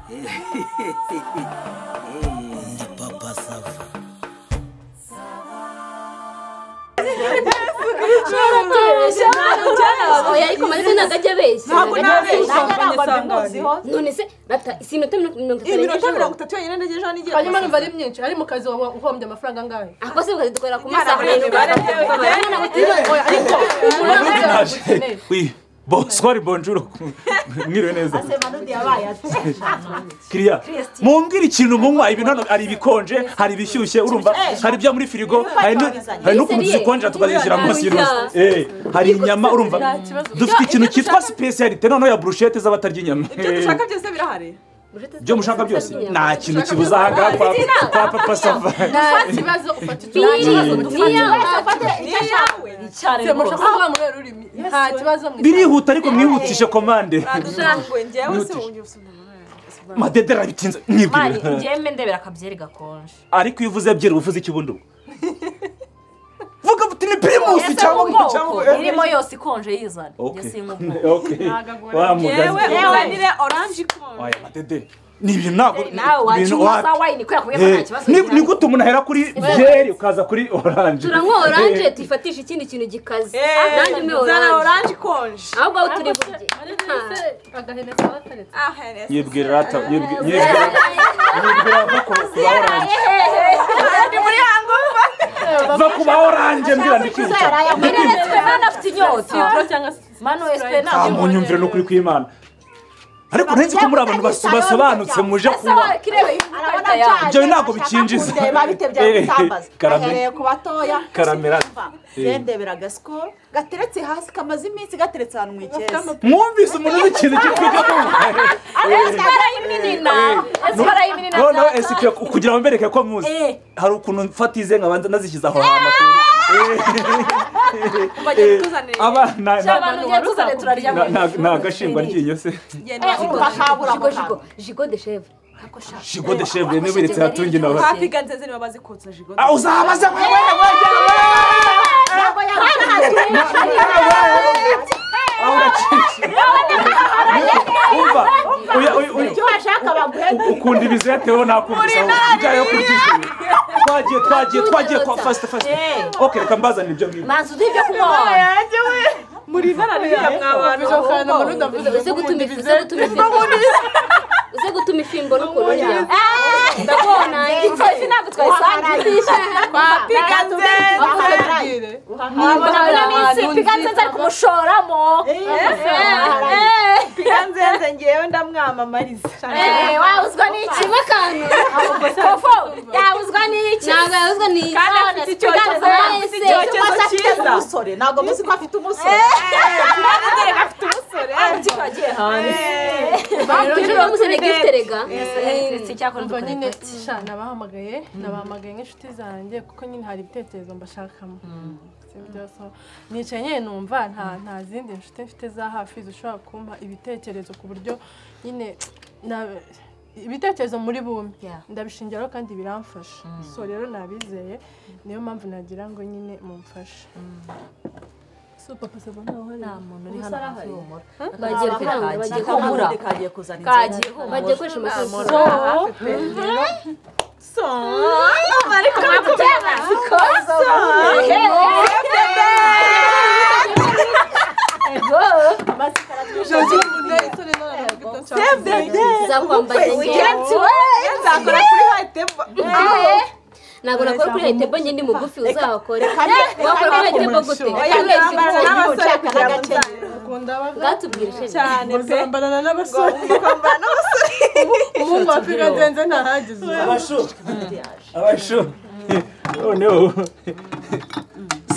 Ndi papa sava. Oya ariko maze nagajya beshya. None se rata isinota 30 yonyine ntegereje hano igiye. Hanyuma numva ari myinshi ari mu kazi uhombye amafaranga angahe? Ako se ukazi dukorera ku masaha. Oui. Bonsoir, bonjour. Mwiriwe neza. Kiriya. Mumbwira ikintu munywa ibintu hano ari bikonje, hari bishyushye urumva, hari byo muri firigo, hari no kuzikonja tukazishyira munsi y'uruzi. Hari inyama urumva. Dufite ikintu cyitwa specialite none ya bruschette z'abatarya inyama. Ibyo dushaka byose birahari. Byo mushaka byose nta kintu kibuza hanga kwa papa sava. Nta kibazo ufata birihuta ariko mwihutishe komande. Madedera bitinze mwibwira. Njyeme ndebera akabyeri gakonje. Ariko iyo uvuze byeri uvuze ikibundo. Vuga buti ni primus cyangwa irimo yose ikonje yizana. Okay. Wa mugazi. Yewe nire orange ikonje. Oya madede. Ni ibintu ntabwo ibintu wasa wine kwera kuye nta kibazo. Ni gute umuntu ahera kuri byeri ukaza kuri orange. Turanywa orange tifatisha ikindi kintu gikaze. Nanjye me orange ikonje. Ahubwo aho turi burye. Agahene salataretse. Yibwira rata yibwira ko kuba orange. Ndi muri hango. Va kuba orange mbira ndikwica. Mano afite inyota. Mano espena. Munyumvire no kuri kw'Imana. Ariko nzi ko muri abantu basobanutse muje kuba. Byo ntago bikinjiza. Babitebye gutambaza. Ahereye ku batoya. Karamera. Yendebera gaskol gateretse hasi kamaze iminsi gateretse ahantu mu ikeza. Mwumvise umuntu w'ikintu gikwiga mu. No esike kugira ngo mbereke ko muzi. Hari ukuntu mfatize nkabanza nazishyiza aho hantu. Abana nagashingwa ryinyo se. Jigo de chèvre. Jigo de chèvre ne biretse hatungi nawe. Hapiga nzeze niba bazikotsa jigo. Uzabaza wewe. Ukunda ibizeteho nakumvisa bijyayo kurikije. Twagiye kwa fast. Okay reka mbazana ibyo ngibyo. Manzu d'ibyo kunywa. Muri zana n'ibyo mwabana. Uze gutuma ifimbo no kurya. Ndabona ifi ntabwo twayisangisha. Papiga nzeze. Piga nzeze ari kumushoramo. Piga nzeze ngewe ndamwamamariza. Wawuzwa n'iki makano? Kofo, yawuzwa n'iki? Ntabwo yawuzwa n'iki. Kandi afite icyokezo cyiza. Umusore ntabwo muzi ko afite umusore. Afite umusore. Twagiye hanze. Rero umusore gifterega. Umva nyine nabahamagaye nk'inshuti zanjye kuko nyine hari ibitekerezo mbashakamo. Nicaye nyine numva nta zindi nshuti mfite za hafi zishobora kumpa ibitekerezo ku buryo nyine ibitekerezo muri bumwe ndabishingiraho kandi biramfasha. So rero nabizeye niyo mpamvu nagira ngo nyine mumfashe. So papa sabo naho nta muntu uri hano hafi y'umura. Bagiye kuranga kagiye kuzana bagiye koresha amasomo. So ariko bakubera Ntabwo nakora kuri Haitebo nyindi mugufi uzahakore. Wakora kuri Haitebo gute? Gatubwire cyane pe. Mbana n'abasore. Mu mapira ndenze ntahagize. Abashu. Oh no.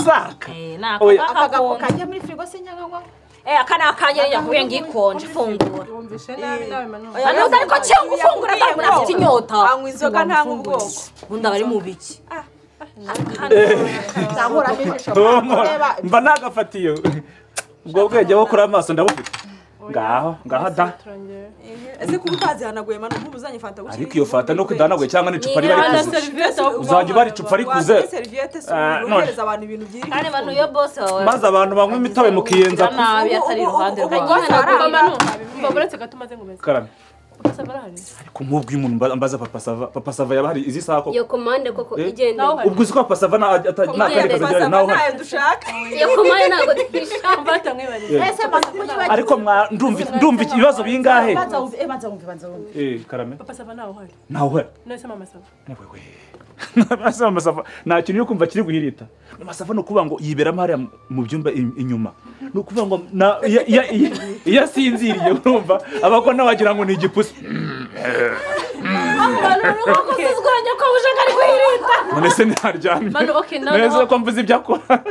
Saka. akagako kajya muri frigo se nyangwa. Akana kanye yahuye ngikonje fungura. Wumvishe nabi nawe manu. Ano ariko cyo gufungura ndabona afite inyota. Anywa inzoga nta nkubwoko. Bunda bari mu biki. Mba nagafatiye. Ubwo bwege bo kuri amaso ndabufite. Ngaho da. Ese kubutazi hanaguye manu nkubuzanye fanta gushika. Ariko iyo fanta no kudanaguye cyangwa n'icupa riba rikuze. Uzajya bari icupa rikuze. Serviette so uhereza abantu ibintu byiri. Kandi manu yo boss wawe. Maze abantu banywa imitobe mukiyenza. Nabi atari iruhande rwa. Manu. Mbaburetse gatumaze ngumeze. Karame. papa sava arahari ariko nk'ubwo umuntu ambaza papa sava yaba hari izi saha ko iyo komande koko igende ubwo uzi ko papa sava ntakandi kazi agira naho hari iyo komande ntabwo dushaka mvata mwibariye ariko ndumva ibibazo bingahe banza wumve karame papa sava naho hari nese mama sava mama sava nta kintu yo kumva kiri guhirita mama sava no kuvuga ngo yiberamo hariya mu byumba inyuma no kuvuga ngo iyo asinziriye urumva abakona wagira ngo ni igipusi none se ntaryamye neza ko mvuze ibyo akora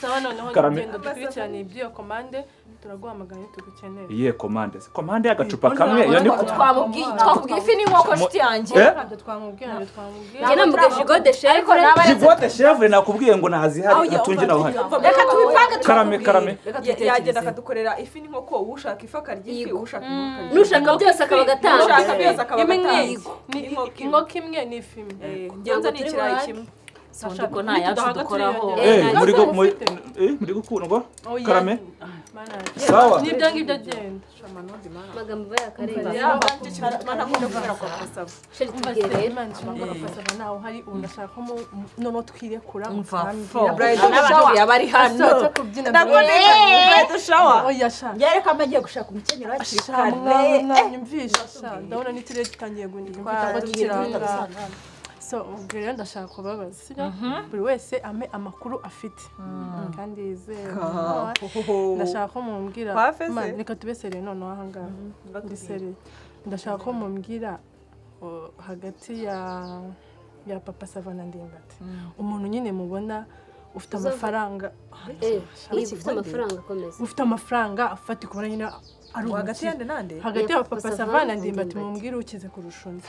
sawa noneho ngendo dukurikirane ibyo komande turaguhamagara tugukeneye iye komande y'agacupa kamwe iyo ni twamubwiye ifi n'inkoko nshuti yanjye twamubwiye njye namubwiye jigo de chevre jigo de chevre nakubwiye ngo ntazihari atunge naho hari reka tubipange karame yagenda akadukorera ifi n'inkoko ushaka ifi akarya ifi ushaka inkoko nushaka byose akaba gatanga ushaka byose akaba gatanga inkoko imwe n'ifi imwe ngenza ni ikirayi kimwe sandiko nta yacu dukoraho muri gukundwa karame sawa nibyo ngibyo agenda amagambo y'akarengane sheri umva tugire se imana ishobora gufasha nawe hari unashakamo noneho twirekura n'abantu yaba ari hano oya sha yereka amagiye gushaka umukenyero hakiri kare mwanyumvisha sha ndabona n'ikirere gitangiye guhinduka tukiranga so ubwo rero ndashaka kubabaza sibyo buri wese ame amakuru afite kandi yizewe ndashaka ko mumbwira reka tubesere noneho aha ngaha ndisere ndashaka ko mumbwira hagati ya papa sava na ndimbati umuntu nyine mubona ufite amafaranga ufite amafaranga akomeza ufite amafaranga afatika ubona nyine ari hagati yande nande hagati ya papa sava na ndimbati mumbwire ukize kurusha undi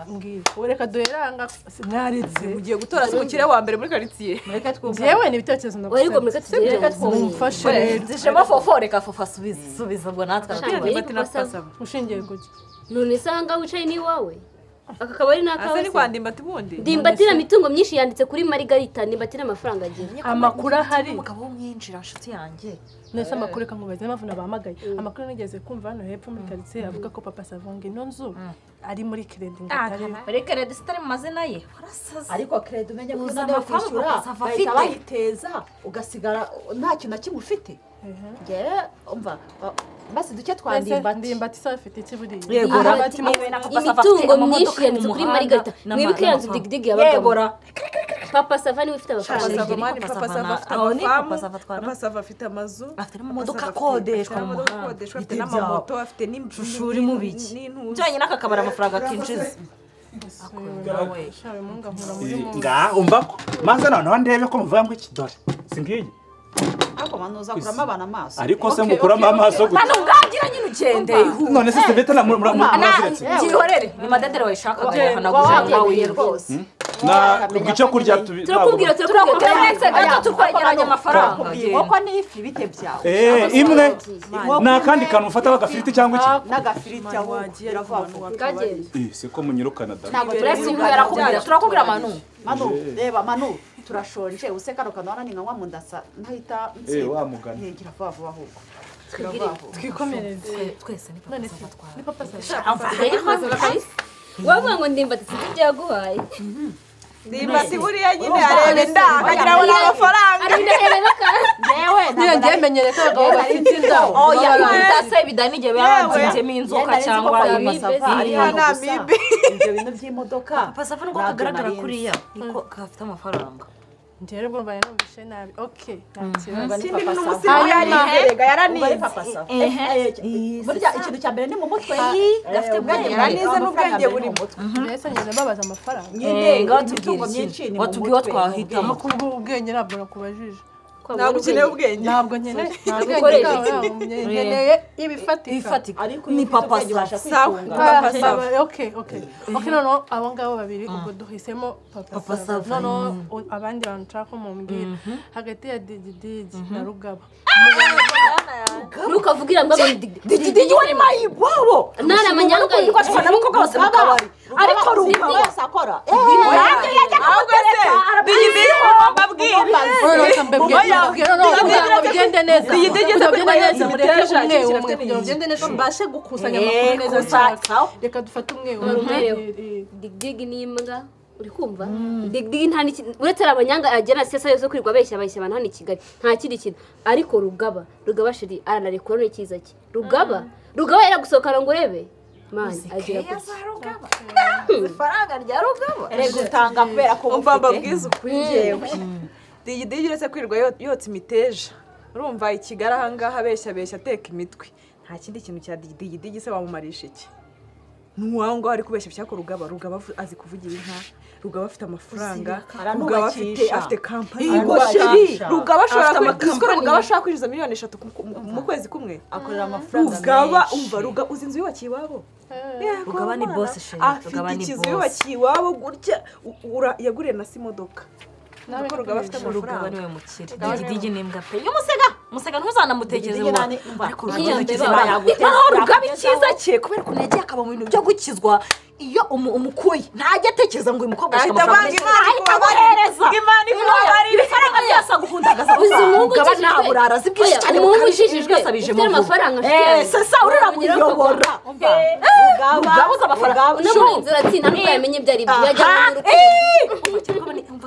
mbwira reka duheranga mwaretse ugiye gutora umukire wa mbere muri quartier mureka twumva yewe ni ibitekerezo ariko mureka tugire mumfashe zishema fofo reka fofa subiza ubwo natwe ushingiye kuki none isanga wicaye ni wawe aka kabari nakawe ase ni kwa ndimbati bundi ndimbati na mitungo myinshi yanditse kuri Margarita ndimbati n'amafaranga agira amakuru ahari umugabo w'umwinjira nshuti yanjye nese amakuru kankubaza n'amavuna bahamagaye amakuru nigeze kumva hano hepfo muri quartier avuga ko papa savonge ino nzu ari muri credit ngatari ari credit sitari mu mazina ye warasaze ariko credit umenya ko none kwishyura bahita bahiteza ugasigara nta kintu na kimwe ufite ngere umva basi duke ndimbati sa afite iki buriya imitungo myinshi yanditse kuri Margarita mwibuke yanzu digdig yabagabo papa sava ni ufite amafaranga papa sava afite amazu afite n'imodoka akodeshwa mu muhanda afite n'amamoto afite n'ishushuri mu biki cyanye n'akakabara amafaranga kinjiza nga umva ko maze noneho ndebe ko muvuga ngo iki dore singiye ariko manuza kurama abana amaso ariko se mukuramo amaso gute hano ngangira nyine ugende none se sebeta na muraziretse gihorere ni madedero washakaga hanaguje nawe rwose na gice kurya turakubwira gato tukwegeranya amafaranga uko ni ifi bite byawe imwe nakandi kantu ufata bagafiriti cyangwa iki n'agafiriti aho biravuga ngagende siko munyirukana da ntabwo turakubwira manu reba manu turashonje use kano kanona ni nkanywa mu ndasa ntahita wa mugani ntigira vuba vuba ahubwo twikomereze twese ni papa sava wavuga ngo ndimbati sibyo byaguhaye ndimbati buriya nyine arebe akagira ngo n'amafaranga niyo ngiye menyere ko abagabo bafite indabo oya ndase bidani igihe babanzemo inzoka cyangwa amibe ibyo bintu by'imodoka papa sava nuko kagaragara kuriya niko kafite amafaranga njyewe rwo mbaye numvise nabi okay burya ikintu cya mbere ni mu mutwe gafite ubwenge nize n'ubwenge buri mutwe mbese ngeze babaza amafaranga watubwiye twahitamo ubwenge ntabwo nakubajije ntabwo ukeneye ubwenge ntabwo nkeneye ibifatika ni papa sava okay noneho abo ngabo babiri ubwo duhisemo papa sava noneho abandi bantu nshaka mumbwira hagati ya digi na rugaba ntukavugira ngo digi wari mayibobo nara manyanga kwashwa n'abakobwa bose mu kabari ariko rugaba wese akora ahubwo se digidigi bigende neza bigende neza mbashe gukusanya amakuru neza cyane reka dufate umwe digidigi n'imbwa uri kumva digidigi nta uretse abanyanga agena sesa yose kwirirwa abeshya abantu hano i Kigali nta kindi kintu ariko rugaba shiri aranarekura no ikiza cye rugaba yera gusohokana ngo urebe mani agira rugaba ifaranga rya rugaba rego utanga kubera ko umva mbabwiza ukuri jewe digidigi uretse kwirirwa yotsa imiteja urumva ikigara ahangaha abeshya ateka imitwe nta kindi kintu cya digidigi se bamumarisha iki nuwango ari kubeshya cyako rugaba azi kuvugira inka rugaba afite amafaranga rugaba afite kampani rugaba ashobora kwinjiza miliyoni 3 mu kwezi kumwe akorera amafaranga rugaba umva rugaba uzi inzu yubakiye iwabo rugaba ni boss sheri rugaba ni boss yubakiye iwabo gutya yaguriye na simodoka nako rugaba afite amafaranga niwe mukire digidigi n'imbwa pe yo musega ntuzanamutekereze ngo ariko rugaba ikiza cye kubera ko nagiye akaba mu bintu byo gukizwa iyo umukuye ntajya atekereza ngo uyu mukobwa ashaka amafaranga Imana ikubabarire ifaranga ryasa guhundagaza rugaba nta burara zibwishe cyane umuntu ujijijwe asabije mu amafaranga sasa urira kuyobora rugaba uza amafaranga n'umurinzi uratsinda nuko yamenye ibyo ari byo yajya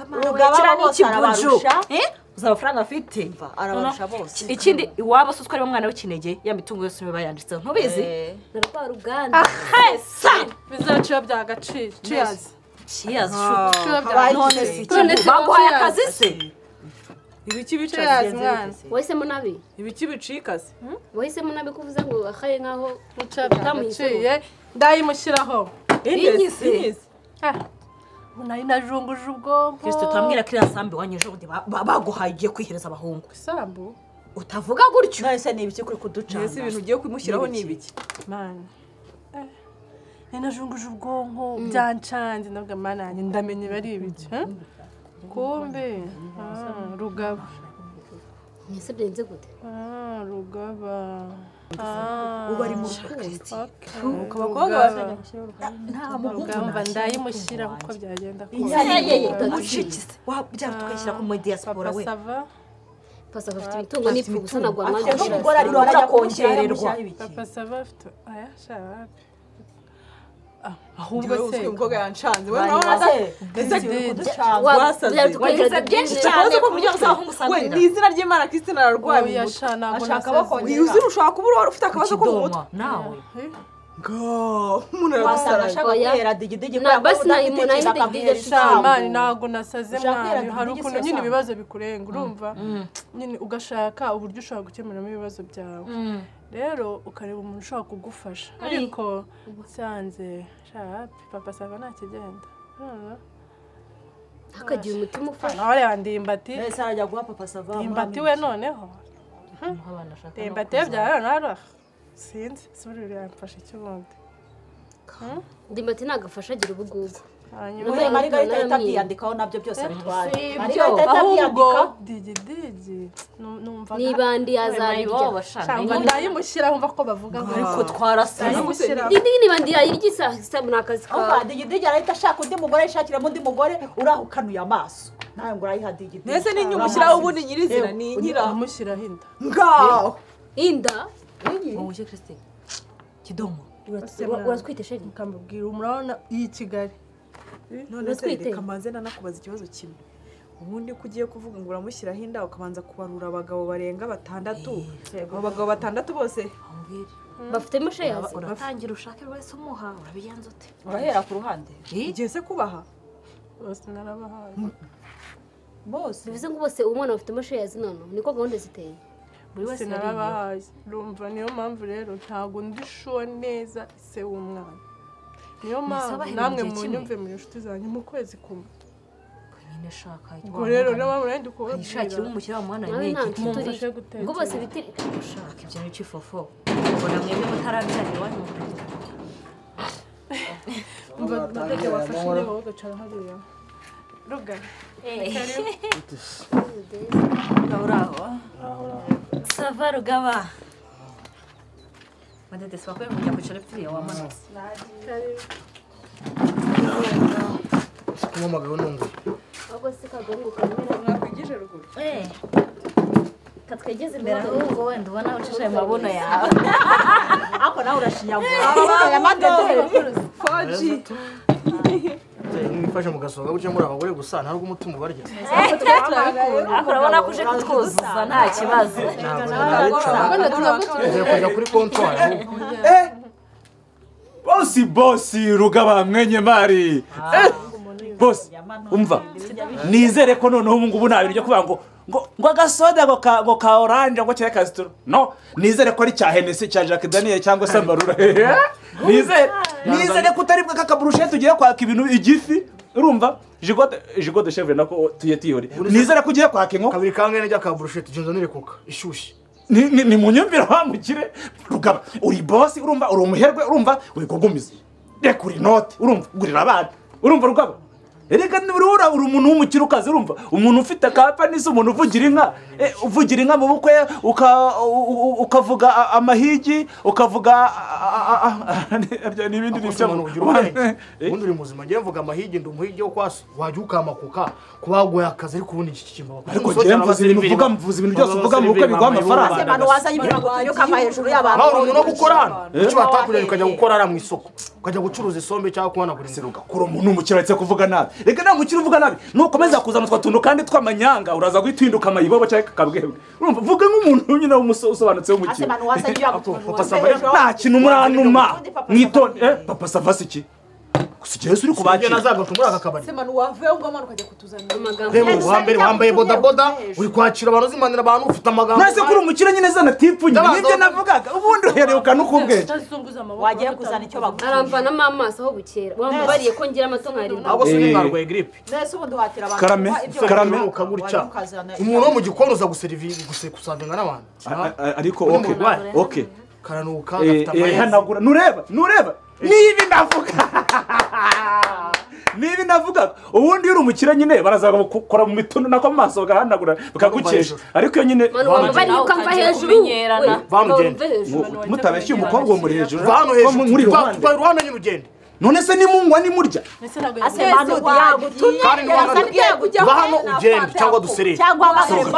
mu rugaba n'ikibuju uza amafaranga afite arabarusha bose ikindi iwabo suswa ari umwana w'ikinege ya mitungo yose bayanditseho ntubizi narwa ruganda bizaciye byagaciro cheers none baguhaye akazi se ibiki bicaye mwana wahisemo nabi ibiki bicikaze wahisemo nabi kuvuze ngo akaye nkaho utamuciye ndayimushyiraho inyise nari najunguje ubwonko Kristo twambwira ko iriya sambi wanyuje ubundi baguhaye ugiye kwihereza abahungu sambu utavuga gutyo nahise ni ibiki kuri kuducana ese ibintu ugiye kumushyiraho ni ibiki mana najunguje ubwonko byancanze ndavuga mana yanjye ndamenye bari ibiki kumbe rugaba mwese byenze gute rugaba ubari mu rukundo abakobwa nta ndayimushyira uko byagenda mucikise wabyara tukayishyira ku diaspora we pasa bafite imitungo n'ipfu gusa nagwa amazi umugore ari kongererwa papa sava afite aya shabapi ahubwo se umukobwa yanshanze we byinshi cyane ku buryo uzahungu usangirira ni izina ry'Imana Kristina ararwaye ashaka bakongera uzira ushaka kuba ufite akabazo ko mu mutwe nawe umuntu wasanga ashaka kwera digidigi na basi na digidigi shamani ntago nasaze mwana hari ukuntu nyine ibibazo bikurenga urumva nyine ugashaka uburyo ushobora gukemuramo ibibazo byawe rero ukareba umuntu ushobora kugufasha ariko usanze papa sava nta kigenda hakagira umutima ufasha nawe reba ndimbati ese arajya guha papa sava ndimbati we noneho ndimbati byawe nara sinzi suri yamfasha ikibundi ndimbati nagafasha agira ubugugu hanyuma Margarita itabyandikaho nabyo byose bitwaye ahubwo digidigi numva nibandi yazaribyo cyangwa ndayimushyira umva ko bavuga ngo ariko twarasanye digidigi nibandi yayirigisa sitabu nakazi ka digidigi arahita ashaka undi mugore yishakiramo undi mugore urahukanuye amaso nawe ngo urayiha digidigi nese n'inyumushyiraho ubundi nyirizina ni nyira amushyiraho inda ngaho inda wowe Kristo kidomo uratwite sheri kamubwira umurabona iyi Kigali none se reka maze nakubaza ikibazo kimwe ubundi ko ugiye kuvuga ngo uramushyiraho inda ukabanza kubarura abagabo barenga 6 abo bagabo 6 bose bafite musheyazi uratangira ushake wese umuha urabiyanze ute urahera ku ruhande igihe se kubaha bose narabahaye bose bivuze ngo bose umwana bafite musheyazi none niko gahunda ziteye buri wese narabahaye urumva niyo mpamvu rero ntago ndishuwa neza se w'umwana niyo mpamvu namwe munyumve mu inshuti zanyu mu kwezi kumwe nyine shaka ubwo rero niyo mpamvu rero ndikubwira ishakira umushyira mu mwana nawe nta nshuti mumfashe uri guteka ngo bose bitiri ushaka ibyo ni cy'ifofo ubona mwebwe mutarabyara iwanyu umva ndege wafashe niba ugacara hariya ruga uraho sava rugaba madede swakwe kujya kwicara pfiriya wamanutse umuhamagaye nungu ahubwo se kagahungu kamera mwakwigije ruguru katwegeze imbere ahubwo wenda ubona ucishaye amabuno yawe ariko nawe urashinyagura amabuno ya madederi foji mwifashe mugasohoka gutya muri abagore gusa ntabwo umutima ubarya ariko urabona ko uje kutwuzuza nta kibazo ugiye kujya kuri kontwari ahubwo bosi rugaba mwenye mari bosi umva nizere ko noneho ubu ngubu nta bintu byo kuvuga ngo agasoda ngo ka oranje ngo cyangwa kasitoro no nizere ko ari cya henesi cya Jacques Daniel cyangwa se Marura nizere ko utari bwa kakaburushete ugiye kwaka ibintu igifi urumva jigo de chevre nako tuye tiyori nizere ko ugiye kwaka inko kabiri kangene njya kaburushete ujye kuka ishyushye ni munyumvira wamukire rugaba uri bosi urumva uri umuherwe urumva wikogumiza reka uri note urumva gurira abana urumva rugaba reka nibura uri umuntu w'umukirukazi urumva umuntu ufite kampani se umuntu uvugira inka mu bukwe ukavuga amahigi ukavuga n'ibindi bintu ubundi uri muzima ngiye mvuga amahigi ndi umuhigi wo kwaso wajya ukamakuka kubagoye akazi ariko ubundi iki kimba ariko ngiye mvuze ibintu byose uvuga mu bukwe biguha amafaranga abantu wazanye ibintu yo kama hejuru y'abantu nawe umuntu no gukora hano icyo batakurira ukajya gukora ara mu isoko ukajya gucuruza isombe cyangwa kuhanagura inzira kuri umuntu w'umukiretse kuvuga nabi reka nta mukiri uvuga nabi nukomeza kuzana twa tuntu kandi tw'amanyanga uraza guhinduka amayibobo cyangwa kakabwebwe urumva vuga nk'umuntu nyine usobanutse w'umukiri nta kintu muranuma mwitonde papa savasi iki kusigiye uri kubakira nazaga muri aka kabari sema nuwave ngo amana ukajya kutuzanira amagambo reba wambaye bodaboda uri kwakira abantu zimanira abantu ufite amagambo nase kuri umukire nyine zana tipu nyine nibyo navugaga ubundi uheruka n'ukubwenge wagiye kuzana icyo bagura aramvanamo amaso aho bukera wambariye ko ngira amaso nkarinda ahubwo se mwarwaye grippe nese ubundi watira abantu karame ukagurya umuntu wo mu gikoni uza guserivira gusavinga n'abantu ariko okay karanuka gafite amazi hanagura nureba nibi navuga ubundi uri umukire nyine barazaga gukora mu mitono nako amaso bagahanagura bakagukesha ariko yo nyine bari ukamva hejuru mutabeshye umukobwa wo muri hejuru vano hejuru muri ruhande nyine ugende none se nimungwa nimurya vano ugende cyangwa duserere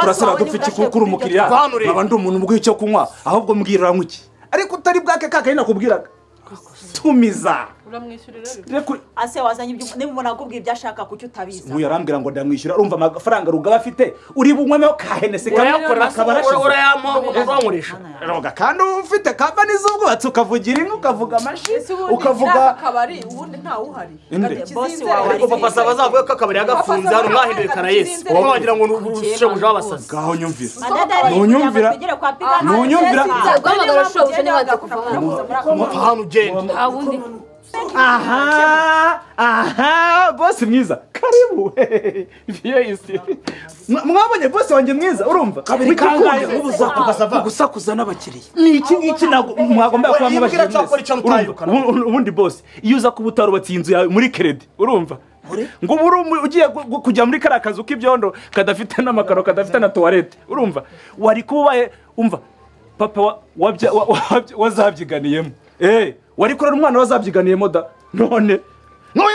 turasaba dupfa iki kuri umukiriya nkaba ndi umuntu mbwiye icyo kunywa ahubwo mbwirira nk'iki ariko utari bwake kaka nakubwiraga tumiza uramwishyurira ase wazanye ibyo niba umuntu akubwiye ibyo ashaka kucyo utabiza uyu arambwira ngo ndamwishyura urumva amafaranga rugaba afite uri bunywemeho kahenese kamukora akabarashize urayamurisha roga kandi ufite kampani z'ubwubatsi ukavugira inka ukavuga amashi ukavuga akabari ubundi ntawe uhari bosi wawe ariko papa saba azavuga ko akabari yagafunze hano mwahinduye karayesi wowe wagira ngo urushe buje abasazi ngaho nyumvira nunyumvira rwamagara shobuja nibanze kuva hano hano ugende awundi aha bosi mwiza karibu viyesi mwabonye bosi wanjye mwiza urumva kabiri kangaye gusakuza n'abakiriya ni iki ngiki mwagomba kuba mwabashije ubundi bosi iyo uza kuba utarubatse inzu yawe muri kredi urumva ngo ugiye kujya muri kariya kazu k'ibyondo kadafite n'amakaro kadafite na tuwarete urumva wari kubaye umva papa wazabyiganiyemo wari kurara umwana wazabyiganiyemo da none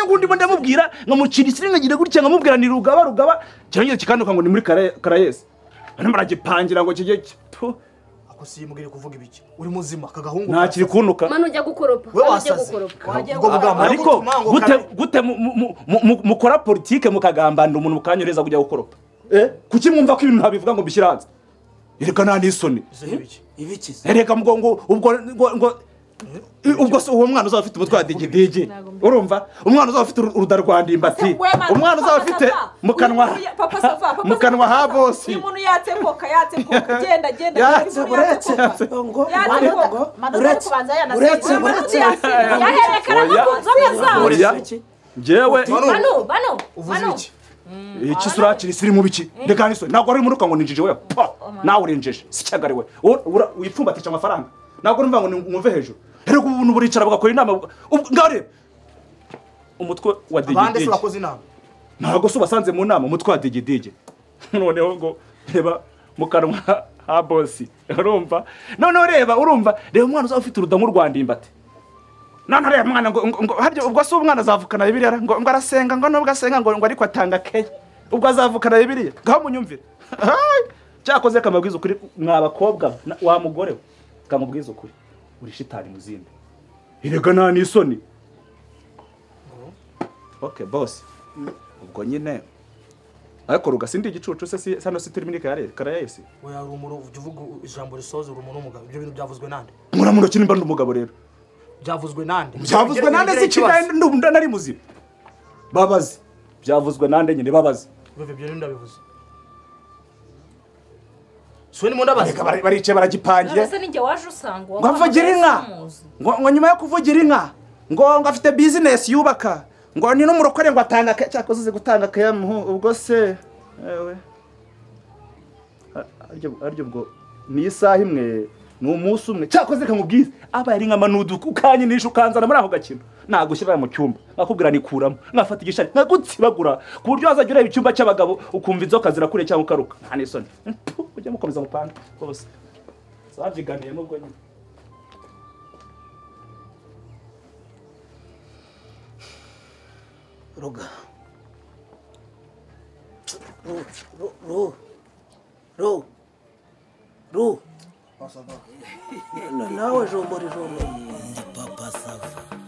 ngundi mo ndamubwira nkamucira isiri nkagira gutya nkamubwira ni rugaba cyangwa kikanduka ngo ni muri karayesi hano baragipangira ngo kijye ako simbwire kuvuga ibiki uri muzima kagahungu ntakiri kunuka mano ujya gukoropa ariko gute mukora politike mukagambanira umuntu mukanyureza kujya gukoropa kuki mwumva ko ibintu ntabivuga ngo bishyire hanze reka nta n'isoni ibiki reka ngo ubwo se uwo mwana uzaba afite umutwe wa digidigi urumva umwana uzaba afite uruda rwa ndimbati umwana uzaba afite mu kanwa ha bosi umuntu yatse koka genda uretse yaherekana n'inzoga zawe njyewe bano uvuze iki iki surakiri isiri mu biki reka n'isoni ntabwo ari muruka ngo ninjije we nawe urinjije si cyagari we wipfumbatisha amafaranga ntabwo urumva ngo mwumve hejuru rero ubu buricara bagakora inama ngare umutwe wa digidigi ntabwo se ubasanze mu nama umutwe wa digidigi noneho ngo reba mu kanwa ha bosi urumva noneho reba umwana uzaba ufite urudamu rwa ndimbati none ariya mwana ngo haryo ubwo se umwana azavukana Bibiliya ngo arasenga ngo nubwo asenga ngo ariko atanga keya ubwo azavukana Bibiliya ngaho munyumvire cyakoze kamabwiza ukuri mwabakobwa wa mugore kamubwiza ukuri uri shitani muzindi irega nta nisoni okay boss ubwo nyine ariko rugasindi igicucu se hano si turi muri karayesi oya ari umuro uvuga ijambo risoza urumuntu umugabo ibyo bintu byavuzwe nande muramuno kindi mba ndumugabo rero byavuzwe nande si kinani ndumunda nari muzima babazi byavuzwe nande nyine babazi beve byo ndabivuze Sweni munda basi barice baragipangiye ese ninjye waje usanga ngo avugira inka ngo nyuma yo kuvugira inka ngo afite business yubaka ngo ni n'umurokore ngo atanga cyakoze gutanga kayamuhu ubwo se ewe aryo ubwo ni isaha imwe ni umunsi umwe cyakoze kamubwiza aba yari nk'amanudu ukanyinisha ukanzana muri aho gakino nagushyira mu cyumba akubwira nikuramo ngafata igishari nkagutsibagura ku buryo wazajya ureba icyumba cy'abagabo ukumva inzoka zirakure cyangwa ukaruka nta n'isoni ujya mukomeza mupanga rwose zajiganiye n'ubwo nyine Roga. Ro. Nawe jombori. Ndi papa sava.